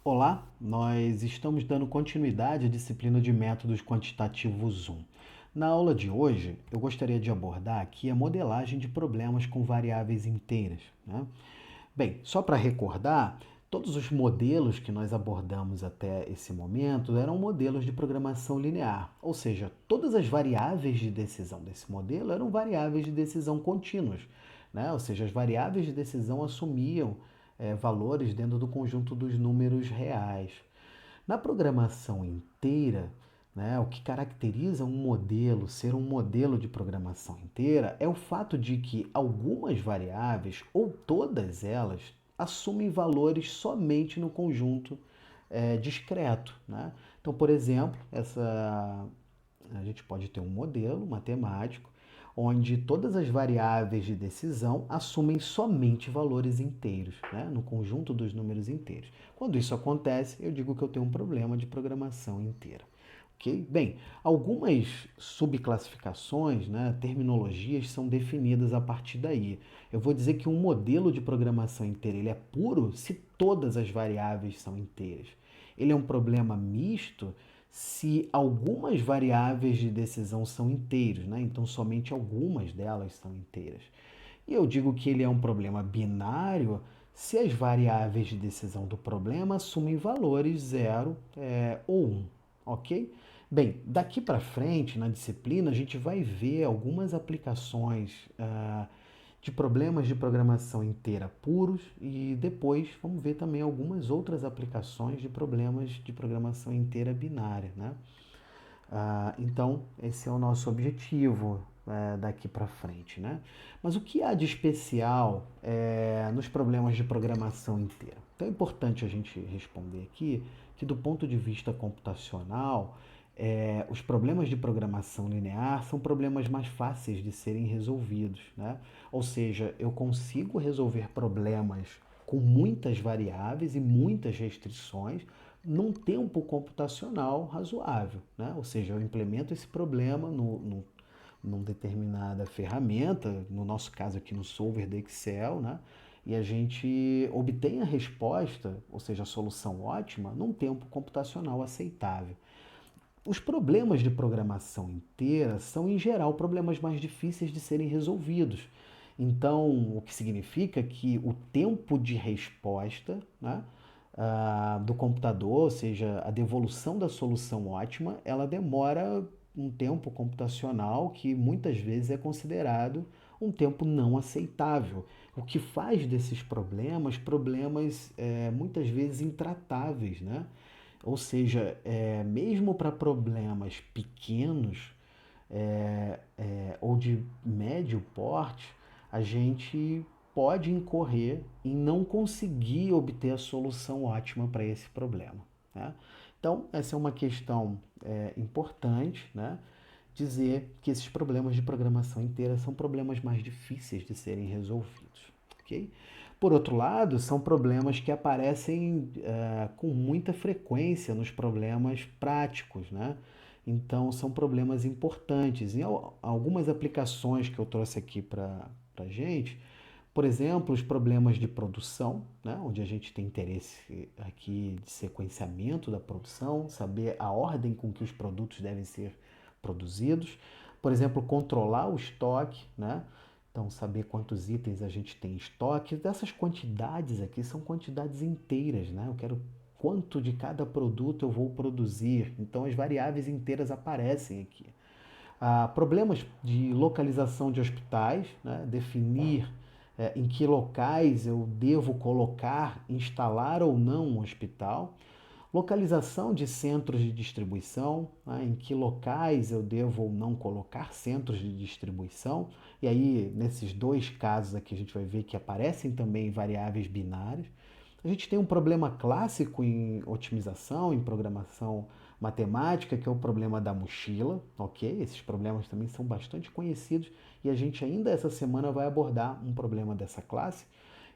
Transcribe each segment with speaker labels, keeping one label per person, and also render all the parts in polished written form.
Speaker 1: Olá, nós estamos dando continuidade à disciplina de métodos quantitativos 1. Na aula de hoje, eu gostaria de abordar aqui a modelagem de problemas com variáveis inteiras, né? Bem, só para recordar, todos os modelos que nós abordamos até esse momento eram modelos de programação linear, ou seja, todas as variáveis de decisão desse modelo eram variáveis de decisão contínuas, né? Ou seja, as variáveis de decisão assumiam valores dentro do conjunto dos números reais. Na programação inteira, né, o que caracteriza um modelo ser um modelo de programação inteira é o fato de que algumas variáveis, ou todas elas, assumem valores somente no conjunto discreto. Né? Então, por exemplo, a gente pode ter um modelo matemático onde todas as variáveis de decisão assumem somente valores inteiros, né? No conjunto dos números inteiros. Quando isso acontece, eu digo que eu tenho um problema de programação inteira. Okay? Bem, algumas subclassificações, né, terminologias são definidas a partir daí. Eu vou dizer que um modelo de programação inteira ele é puro se todas as variáveis são inteiras. Ele é um problema misto se algumas variáveis de decisão são inteiros, né? Então somente algumas delas são inteiras. E eu digo que ele é um problema binário se as variáveis de decisão do problema assumem valores 0 ou 1, ok? Bem, daqui para frente na disciplina a gente vai ver algumas aplicações de problemas de programação inteira puros e depois vamos ver também algumas outras aplicações de problemas de programação inteira binária, né? Então, esse é o nosso objetivo daqui para frente, né? Mas o que há de especial nos problemas de programação inteira? Então, é importante a gente responder aqui que, do ponto de vista computacional, os problemas de programação linear são problemas mais fáceis de serem resolvidos, né? Ou seja, eu consigo resolver problemas com muitas variáveis e muitas restrições num tempo computacional razoável, né? Ou seja, eu implemento esse problema numa determinada ferramenta, no nosso caso aqui no solver do Excel, né? E a gente obtém a resposta, ou seja, a solução ótima, num tempo computacional aceitável. Os problemas de programação inteira são, em geral, problemas mais difíceis de serem resolvidos. Então, o que significa que o tempo de resposta, né, do computador, ou seja, a devolução da solução ótima, ela demora um tempo computacional que muitas vezes é considerado um tempo não aceitável, o que faz desses problemas muitas vezes intratáveis, né? Ou seja, mesmo para problemas pequenos ou de médio porte, a gente pode incorrer em não conseguir obter a solução ótima para esse problema. Né? Então, essa é uma questão importante, né? Dizer que esses problemas de programação inteira são problemas mais difíceis de serem resolvidos. Okay? Por outro lado, são problemas que aparecem com muita frequência nos problemas práticos, né? Então, são problemas importantes. Em algumas aplicações que eu trouxe aqui para a gente, por exemplo, os problemas de produção, né? Onde a gente tem interesse aqui de sequenciamento da produção, saber a ordem com que os produtos devem ser produzidos. Por exemplo, controlar o estoque, né? Então, saber quantos itens a gente tem em estoque. Dessas quantidades aqui são quantidades inteiras, né? Eu quero quanto de cada produto eu vou produzir. Então, as variáveis inteiras aparecem aqui. Problemas de localização de hospitais, né? Definir em que locais eu devo colocar, instalar ou não um hospital. Localização de centros de distribuição, né? Em que locais eu devo ou não colocar centros de distribuição. E aí, nesses dois casos aqui, a gente vai ver que aparecem também variáveis binárias. A gente tem um problema clássico em otimização, em programação matemática, que é o problema da mochila, ok? Esses problemas também são bastante conhecidos e a gente ainda essa semana vai abordar um problema dessa classe.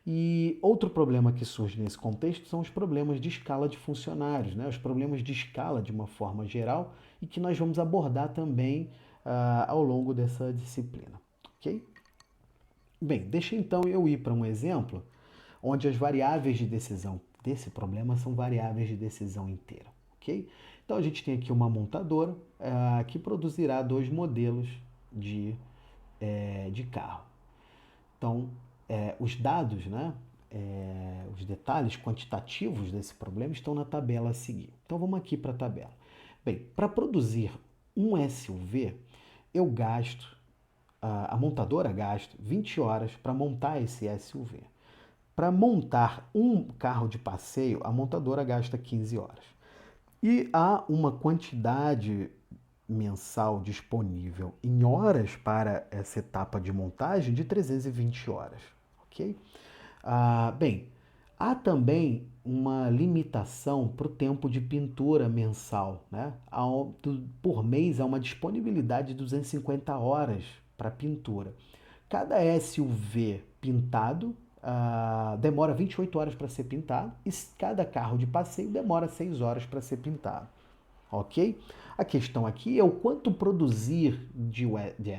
Speaker 1: E outro problema que surge nesse contexto são os problemas de escala de funcionários, né? Os problemas de escala de uma forma geral e que nós vamos abordar também ao longo dessa disciplina, ok? Bem, deixa então eu ir para um exemplo onde as variáveis de decisão desse problema são variáveis de decisão inteira, ok? Então a gente tem aqui uma montadora que produzirá dois modelos de carro. Então, os dados, né, os detalhes quantitativos desse problema estão na tabela a seguir. Então vamos aqui para a tabela. Bem, para produzir um SUV, eu gasto, a montadora gasta 20 horas para montar esse SUV. Para montar um carro de passeio, a montadora gasta 15 horas. E há uma quantidade mensal disponível em horas para essa etapa de montagem de 320 horas, ok? Bem, há também uma limitação para o tempo de pintura mensal, né? Por mês há uma disponibilidade de 250 horas para pintura. Cada SUV pintado demora 28 horas para ser pintado e cada carro de passeio demora 6 horas para ser pintado. Ok? A questão aqui é o quanto produzir de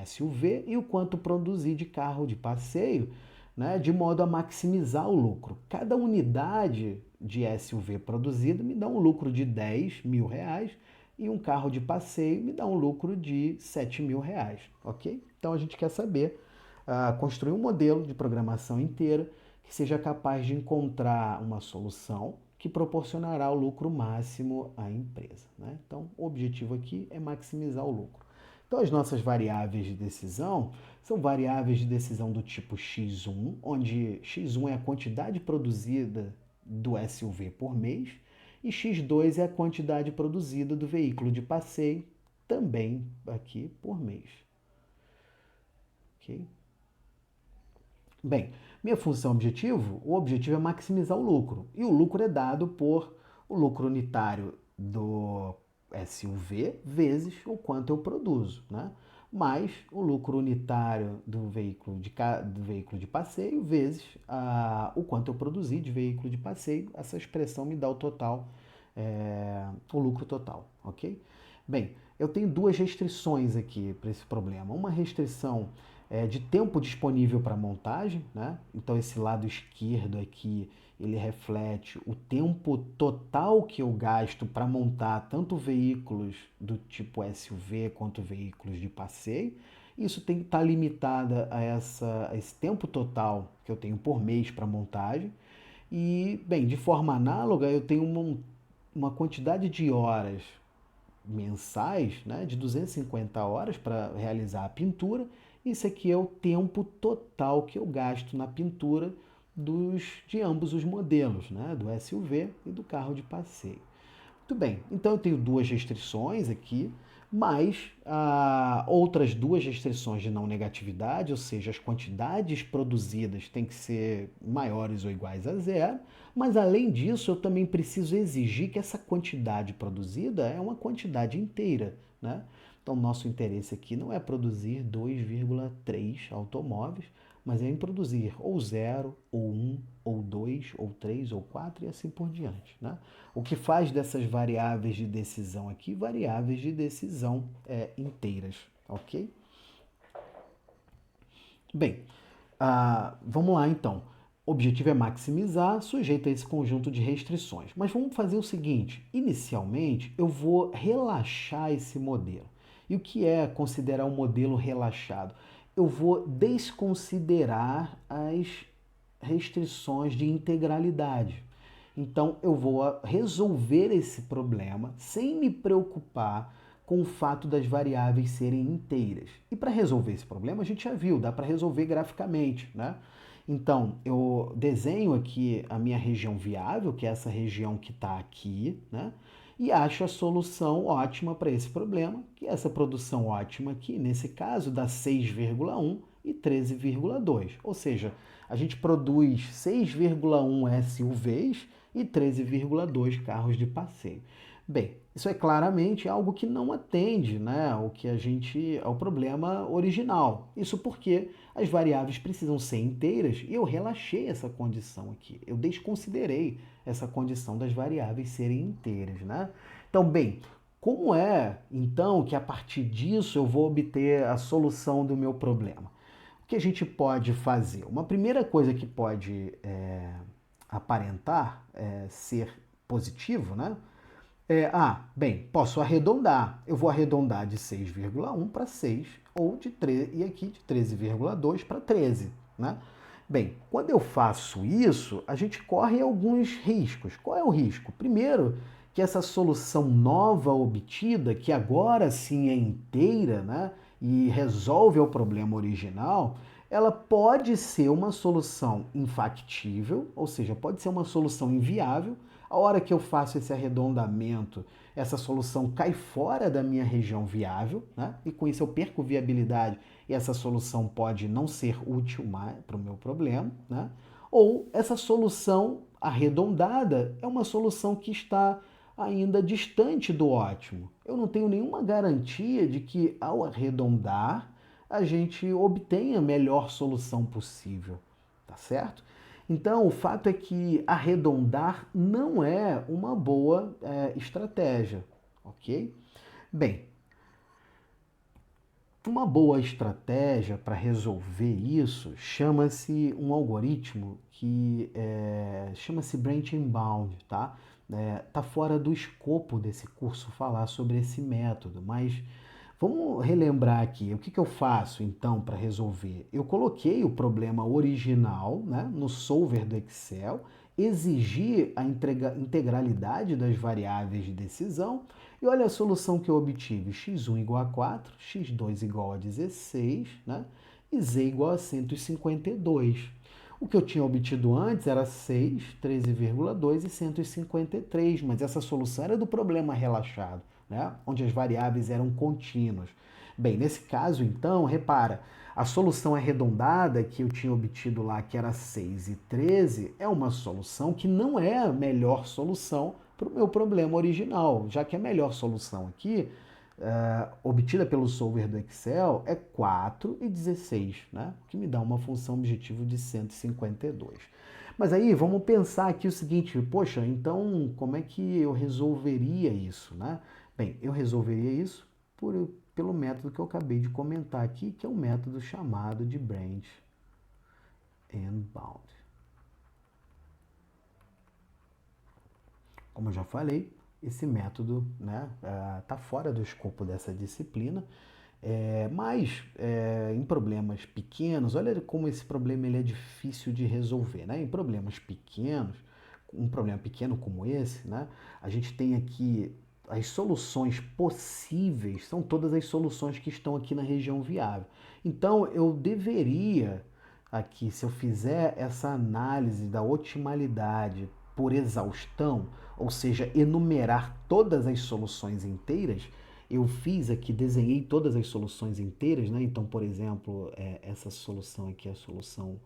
Speaker 1: SUV e o quanto produzir de carro de passeio, né, de modo a maximizar o lucro. Cada unidade de SUV produzida me dá um lucro de 10 mil reais e um carro de passeio me dá um lucro de 7 mil reais, ok? Então a gente quer saber, construir um modelo de programação inteira que seja capaz de encontrar uma solução que proporcionará o lucro máximo à empresa, né? Então, o objetivo aqui é maximizar o lucro. Então, as nossas variáveis de decisão são variáveis de decisão do tipo X1, onde X1 é a quantidade produzida do SUV por mês e X2 é a quantidade produzida do veículo de passeio, também aqui por mês. Ok? Bem, minha função objetivo, o objetivo é maximizar o lucro. E o lucro é dado por o lucro unitário do SUV vezes o quanto eu produzo, né? Mais o lucro unitário do veículo de passeio vezes o quanto eu produzi de veículo de passeio. Essa expressão me dá o total, o lucro total, ok? Bem, eu tenho duas restrições aqui para esse problema. Uma restrição de tempo disponível para montagem, né? Então esse lado esquerdo aqui, ele reflete o tempo total que eu gasto para montar tanto veículos do tipo SUV quanto veículos de passeio. Isso tem que estar limitada a esse tempo total que eu tenho por mês para montagem. E, bem, de forma análoga, eu tenho uma quantidade de horas mensais, né, de 250 horas para realizar a pintura. Isso aqui é o tempo total que eu gasto na pintura de ambos os modelos, né, do SUV e do carro de passeio. Muito bem, então eu tenho duas restrições aqui, mais outras duas restrições de não negatividade, ou seja, as quantidades produzidas têm que ser maiores ou iguais a zero, mas além disso eu também preciso exigir que essa quantidade produzida é uma quantidade inteira, né? Então, nosso interesse aqui não é produzir 2,3 automóveis, mas é em produzir ou 0, ou 1, ou 2, ou 3, ou 4 e assim por diante, né? O que faz dessas variáveis de decisão aqui, variáveis de decisão inteiras, ok? Bem, vamos lá então. O objetivo é maximizar, sujeito a esse conjunto de restrições. Mas vamos fazer o seguinte, inicialmente eu vou relaxar esse modelo. E o que é considerar um modelo relaxado? Eu vou desconsiderar as restrições de integralidade. Então, eu vou resolver esse problema sem me preocupar com o fato das variáveis serem inteiras. E para resolver esse problema, a gente já viu, dá para resolver graficamente, né? Então, eu desenho aqui a minha região viável, que é essa região que está aqui, né? E acho a solução ótima para esse problema, que é essa produção ótima aqui, nesse caso, dá 6,1 e 13,2. Ou seja, a gente produz 6,1 SUVs e 13,2 carros de passeio. Bem, isso é claramente algo que não atende, né, ao problema original. Isso porque as variáveis precisam ser inteiras e eu relaxei essa condição aqui. Eu desconsiderei essa condição das variáveis serem inteiras, né? Então, bem, como é então que a partir disso eu vou obter a solução do meu problema? O que a gente pode fazer? Uma primeira coisa que pode aparentar ser positivo, né? Bem, posso arredondar. Eu vou arredondar de 6,1 para 6, ou de 13, e aqui de 13,2 para 13, né? Bem, quando eu faço isso, a gente corre alguns riscos. Qual é o risco? Primeiro, que essa solução nova obtida, que agora sim é inteira, né, e resolve o problema original, ela pode ser uma solução infactível, ou seja, pode ser uma solução inviável. A hora que eu faço esse arredondamento, essa solução cai fora da minha região viável, né? E com isso eu perco viabilidade e essa solução pode não ser útil mais para o meu problema, né? Ou essa solução arredondada é uma solução que está ainda distante do ótimo. Eu não tenho nenhuma garantia de que ao arredondar a gente obtenha a melhor solução possível, tá certo? Então, o fato é que arredondar não é uma boa estratégia, ok? Bem, uma boa estratégia para resolver isso chama-se um algoritmo que chama-se Branch and Bound, tá? Tá fora do escopo desse curso falar sobre esse método, mas vamos relembrar aqui. O que que eu faço então para resolver? Eu coloquei o problema original, né, no solver do Excel, exigi a integralidade das variáveis de decisão e olha a solução que eu obtive: x1 igual a 4, x2 igual a 16, né, e z igual a 152. O que eu tinha obtido antes era 6, 13,2 e 153, mas essa solução era do problema relaxado, né? Onde as variáveis eram contínuas. Bem, nesse caso, então, repara, a solução arredondada que eu tinha obtido lá, que era 6 e 13, é uma solução que não é a melhor solução para o meu problema original, já que a melhor solução aqui obtida pelo solver do Excel é 4 e 16, né? Que me dá uma função objetivo de 152. Mas aí vamos pensar aqui o seguinte: poxa, então como é que eu resolveria isso, né? Bem, eu resolveria isso pelo método que eu acabei de comentar aqui, que é um método chamado de Branch and Bound. Como eu já falei, esse método, né, tá fora do escopo dessa disciplina. Mas em problemas pequenos, olha como esse problema ele é difícil de resolver, né? Em problemas pequenos, um problema pequeno como esse, né? A gente tem aqui as soluções possíveis, são todas as soluções que estão aqui na região viável. Então eu deveria aqui, se eu fizer essa análise da otimalidade por exaustão, ou seja, enumerar todas as soluções inteiras, eu fiz aqui, desenhei todas as soluções inteiras, né? Então, por exemplo, essa solução aqui é a solução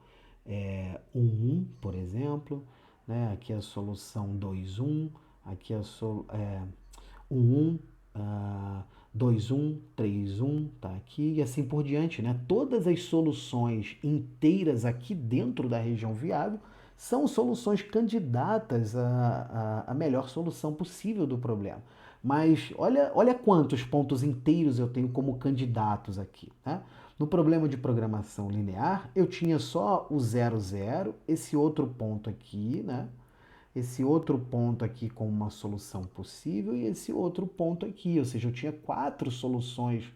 Speaker 1: 1, por exemplo, né? Aqui é a solução 2, 1, aqui é a 1, 2, 1, 3, 1, tá aqui e assim por diante, né? Todas as soluções inteiras aqui dentro da região viável são soluções candidatas à melhor solução possível do problema. Mas olha quantos pontos inteiros eu tenho como candidatos aqui, né? No problema de programação linear, eu tinha só o 0, 0, esse outro ponto aqui, né? Esse outro ponto aqui com uma solução possível e esse outro ponto aqui. Ou seja, eu tinha 4 soluções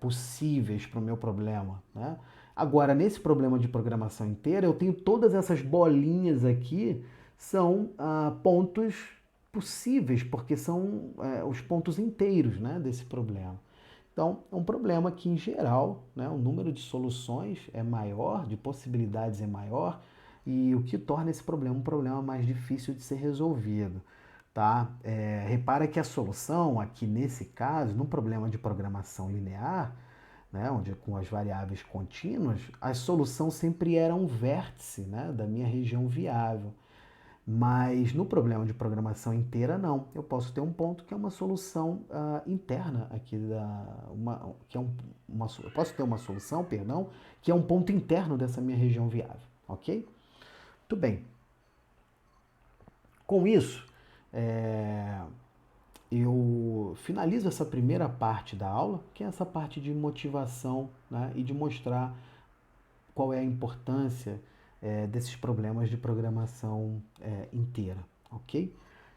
Speaker 1: possíveis para o meu problema, né? Agora, nesse problema de programação inteira, eu tenho todas essas bolinhas aqui, são pontos possíveis, porque são os pontos inteiros, né, desse problema. Então, é um problema que, em geral, né, o número de soluções é maior, de possibilidades é maior, e o que torna esse problema um problema mais difícil de ser resolvido. Tá? Repara que a solução, aqui nesse caso, no problema de programação linear, né, onde com as variáveis contínuas, a solução sempre era um vértice, né, da minha região viável. Mas no problema de programação inteira, não. Eu posso ter um ponto que é uma solução interna aqui eu posso ter uma solução, perdão, que é um ponto interno dessa minha região viável, ok? Muito bem. Com isso, eu finalizo essa primeira parte da aula, que é essa parte de motivação, né, e de mostrar qual é a importância desses problemas de programação inteira, ok?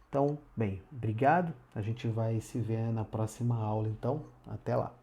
Speaker 1: Então, bem, obrigado. A gente vai se ver na próxima aula, então. Até lá.